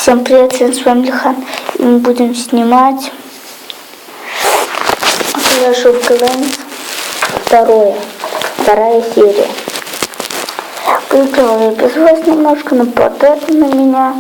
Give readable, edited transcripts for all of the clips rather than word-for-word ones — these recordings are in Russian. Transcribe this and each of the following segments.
Всем привет, с вами Лихан. И мы будем снимать Clash of Clans вторая серия. Поиграла я без вас немножко, но потом на меня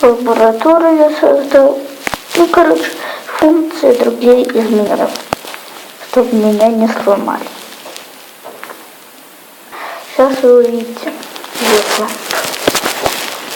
лабораторию я создал. Функции другие изменил, чтобы меня не сломали. Сейчас вы увидите.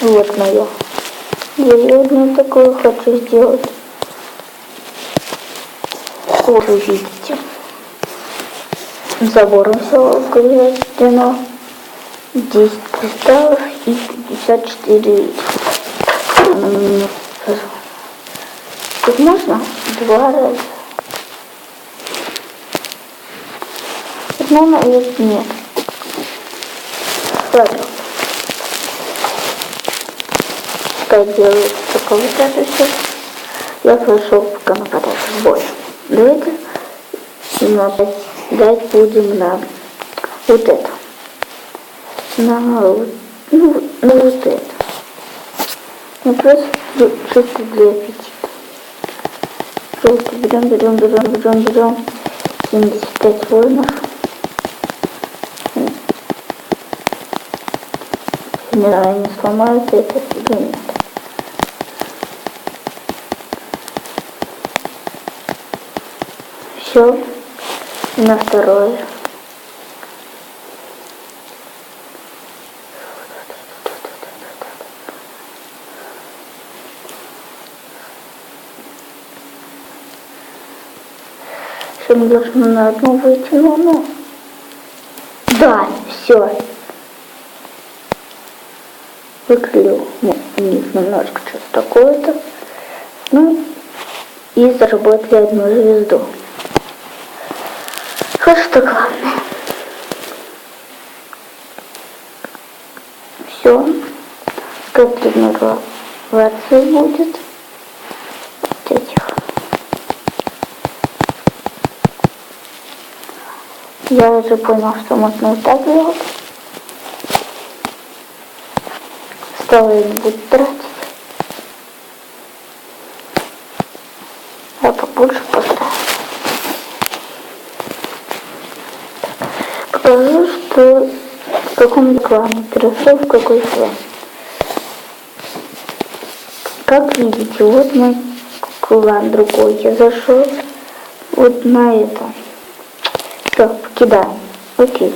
Вот мое. Я одну такую хочу сделать. Вот вы видите. Забором все возведено. 10 кристаллов и 54. Тут можно 2 раза. Наверное, нет. Ладно. Как делать только вот это все. Я пошел пока нападать в бой. Давайте нападать будем на вот это. Вот это. Ну просто чисто для аппетита. Просто берем 75 воинов. Не знаю, не сломаются это или нет. Все, на второе. Все, мы должны на одну выйти, но. Да, все. Выклеил у них немножко что-то такое-то. Ну, и заработали 1 звезду. Вот что главное. Все. Как тренироваться будет. Вот этих. Я уже понял, что можно вот так делать. Стало я не буду тратить. Я побольше поставлю. Покажу, что в каком клане перешел, в какой клан. Как видите, вот мой клан другой. Я зашел вот на это. Все, покидаем. Окей.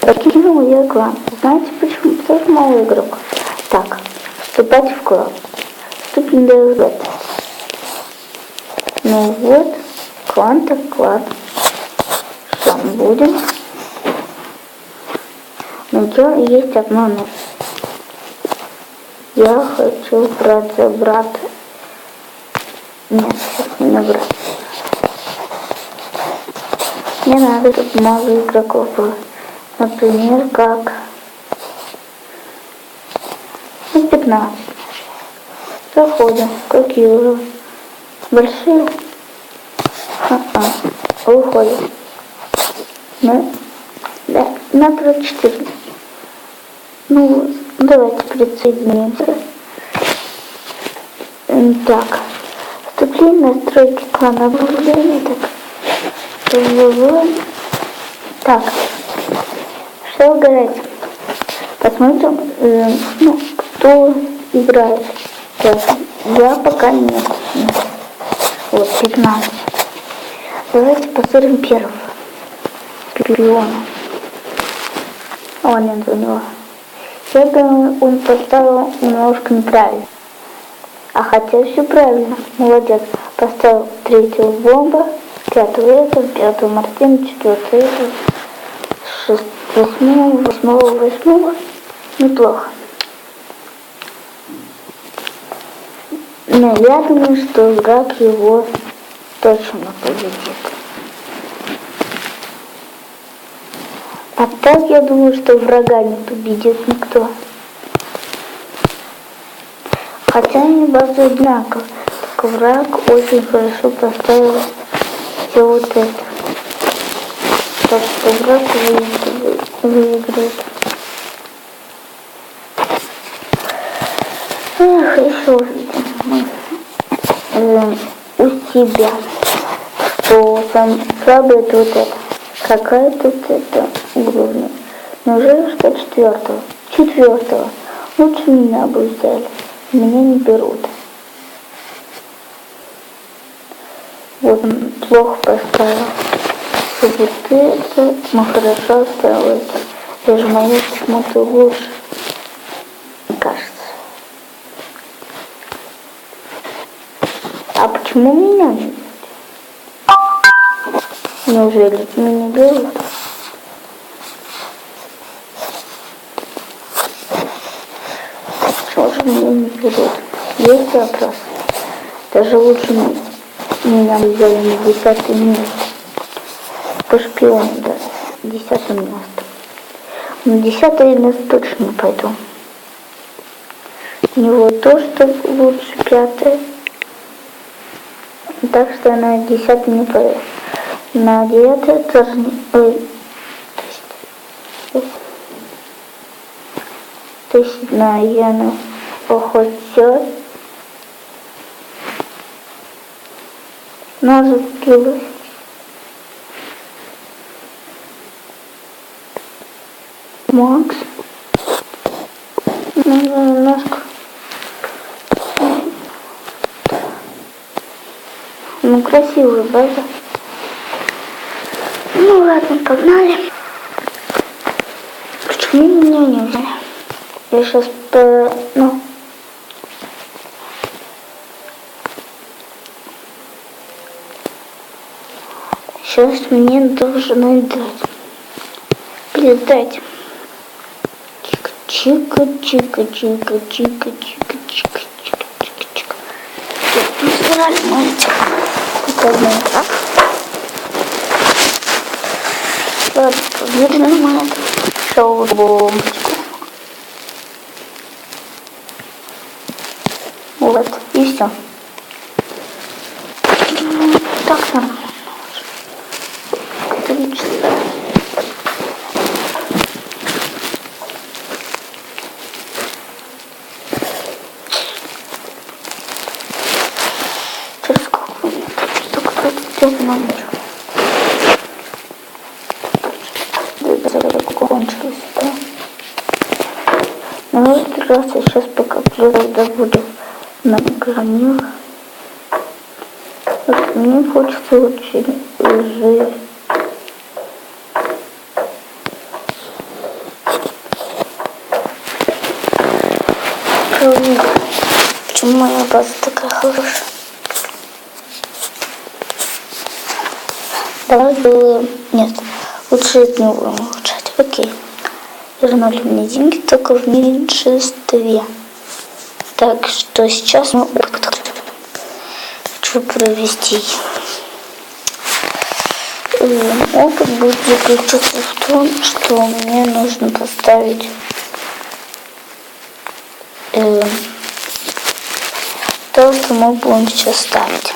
Покинул я клан. Знаете почему? Потому что мало игроков. Так, вступать в клан. Ступень ДВ. Ну вот, клан так клан. Что мы будем? Ну что, есть одно но. Я хочу брать за брата. Нет, сейчас не брать. Мне надо, чтобы мало игроков было. Например, как 15. Заходим. Какие уже? Большие? Выходим. Ну, да, на 4. Ну вот, давайте присоединимся. Так, вступление, настройки клана, обновление, так, что выбирать? Посмотрим, кто играет. Так, я пока нет. Вот, 15. Давайте посмотрим первого. Шпиона. О, нет, у него. Я думаю, он поставил немножко неправильно. А хотя все правильно. Молодец. Поставил 3-ю бомбу, 5-ю эту, 5-ю Мартин, 4-ю эту, 8-го. Неплохо. Но я думаю, что враг его точно победит. А так я думаю, что врага не победит никто. Хотя они базы одинаково. Только враг очень хорошо поставил все вот это. Так что враг выиграет. еще увидим мы у себя, что там слабый тут это. Какая тут это уровня? Неужели что четвертого? Четвертого. Лучше меня бы взяли. Меня не берут. Вот он плохо поставил. Вот это, ну хорошо оставил это. Даже мое почему-то лучше. Мне кажется. А почему меня не берут? Неужели меня берут? Почему же меня не берут? Есть вопрос. Даже лучше меня взяли на 10-е место. По шпиону, да. 10-е место. На 10-е место точно не пойду. У него то, что лучше 5-е. Так что я на 10-е не пойду. На 9-е тоже не... То есть на я на охоте. Ножик сбилась. Макс. Немножко. Ну, красивая база. Ну ладно, погнали. Почему меня не взяли? Я сейчас сейчас мне должны дать. Передать. Чика. Не собирали мультик. Ладно, медленно мы шоу бомбочку. Вот, и все. Так нормально. Отлично. Через сколько минут? Что кто-то сделал ночью. Закончилось, да? Но в этот раз я сейчас пока природа буду на гранил. Вот мне хочется очень жить. Почему моя база такая хорошая? Давай сделаем... Нет, лучше это не будем улучшать. Окей. Вернули мне деньги только в меньшинстве. Так что сейчас мы хочу провести. Опыт будет заключаться в том, что мне нужно поставить то, что мы будем сейчас ставить.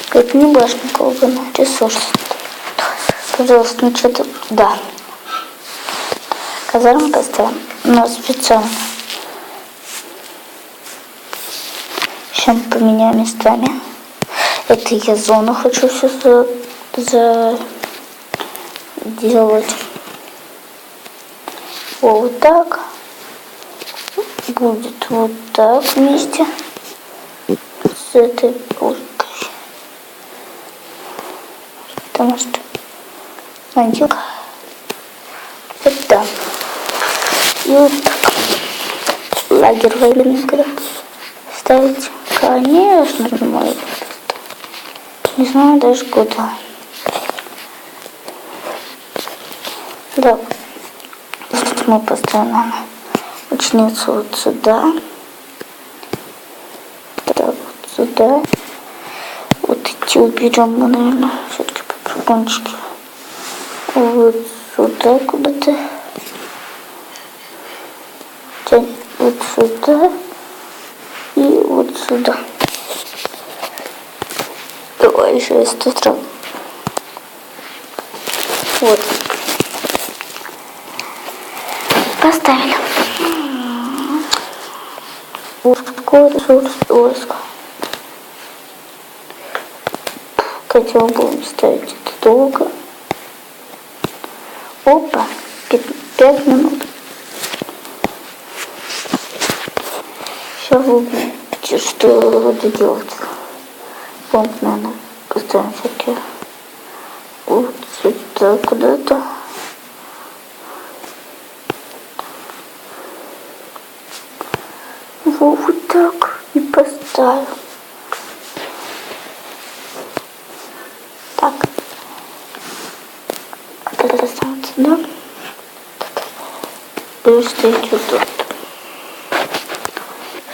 Как не башня колгана, ресурсы. Пожалуйста, ну что-то... Да. Казарму поставим, но специально. Сейчас поменяем местами. Это я зону хочу сейчас делать. Вот так. Будет вот так вместе с этой пушкой. Потому что антик. Вот так. И вот так. Лагерь военный когда ставить. Конечно, мой. Не знаю даже куда. Да. Здесь мы поставим ученицу вот сюда. Так, вот сюда. Вот эти уберем мы, наверное, все-таки попрыгунчики. Вот сюда куда-то. Вот сюда. И вот сюда. Давай еще из тетра. Вот. Поставили. Вот ресурс войска. Котел будем ставить это долго. Опа, 5 минут. Сейчас увидите, что надо делать. Вот, наверное, поставим всякие. Вот сюда куда-то. Вот так и поставим. Так. Это останется, да? Буду стоять вот тут.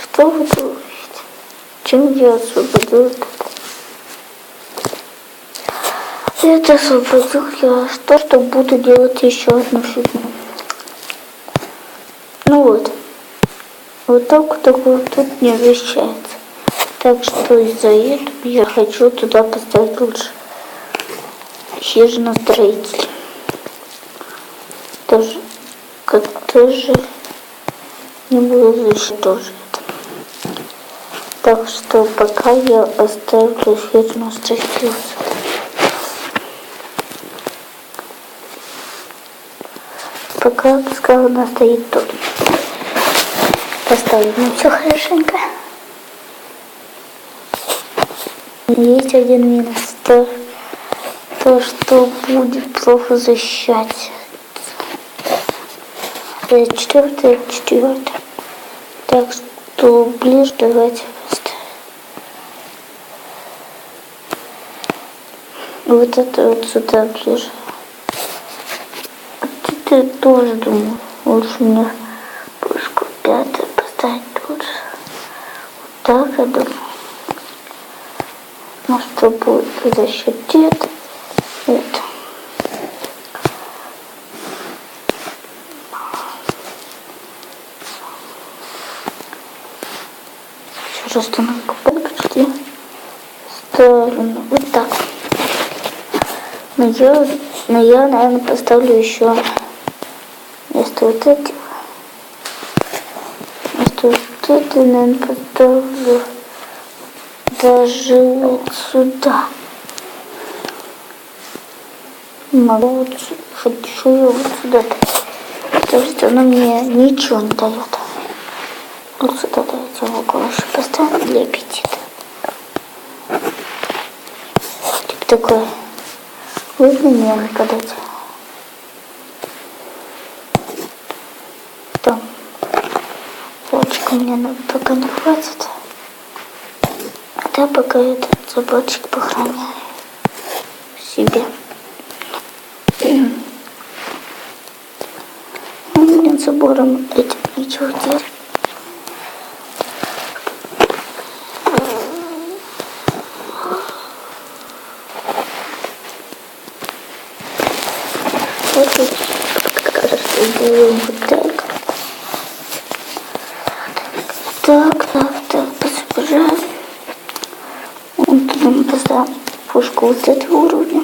Что вы думаете? Чем я освободил это? Это освободил я то, что буду делать еще одну фигню. Ну вот. Вот так вот тут не вмещается. Так что из-за этого я хочу туда поставить лучше хижиностроитель. Тоже, как тоже не буду защищать тоже это. Так что пока я оставлю хижиностроитель. Пока пускай она стоит тут. Поставим все хорошенько. Есть один минус. То, что будет плохо защищать. Это четвертое. Так что ближе давайте поставим. Вот это вот сюда ближе. Я тоже думаю, лучше мне пушку 5 поставить лучше. Вот так я думаю. Ну что будет за счет это. Еще раз накопали почти. Ставим вот так. Но я, наверное, поставлю еще вместо вот этих. Вместо вот это, наверное, поставлю даже вот сюда. Могу вот хочу я вот сюда. Потому что она мне ничего не дает. Вот сюда давайте в угол еще поставим для аппетита. Типа такой. Видно мне подать. Там. Полочка мне пока не хватит. А я пока этот заборчик похороняю себе. Блин, забором этим ничего делать. Вот тут кажется, делаем вот так. Так, пособираем. Вот туда мы поставим пушку вот этого уровня.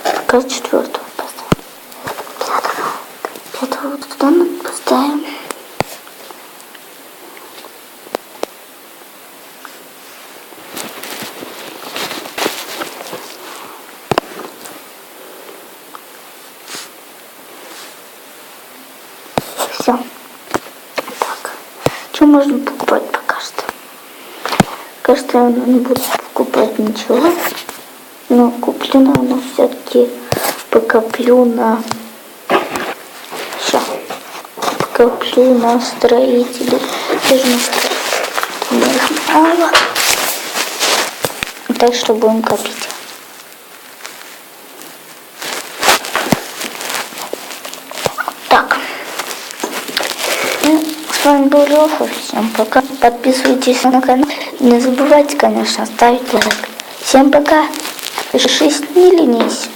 Пока 4-го поставим. 5-го вот туда мы поставим. Все. Так. Что можно покупать пока что? Пока что я не буду покупать ничего. Но куплю, наверное, все-таки покоплю на... Сейчас. Покоплю на строителей. Даже на строителей. Мало. Так что будем копить. Так. С вами был Леха. Всем пока. Подписывайтесь на канал. Не забывайте, конечно, ставить лайк. Всем пока. Пишись, не ленись.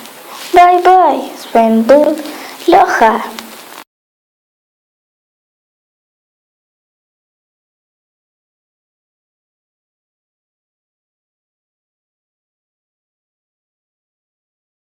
Бай-бай. С вами был Леха.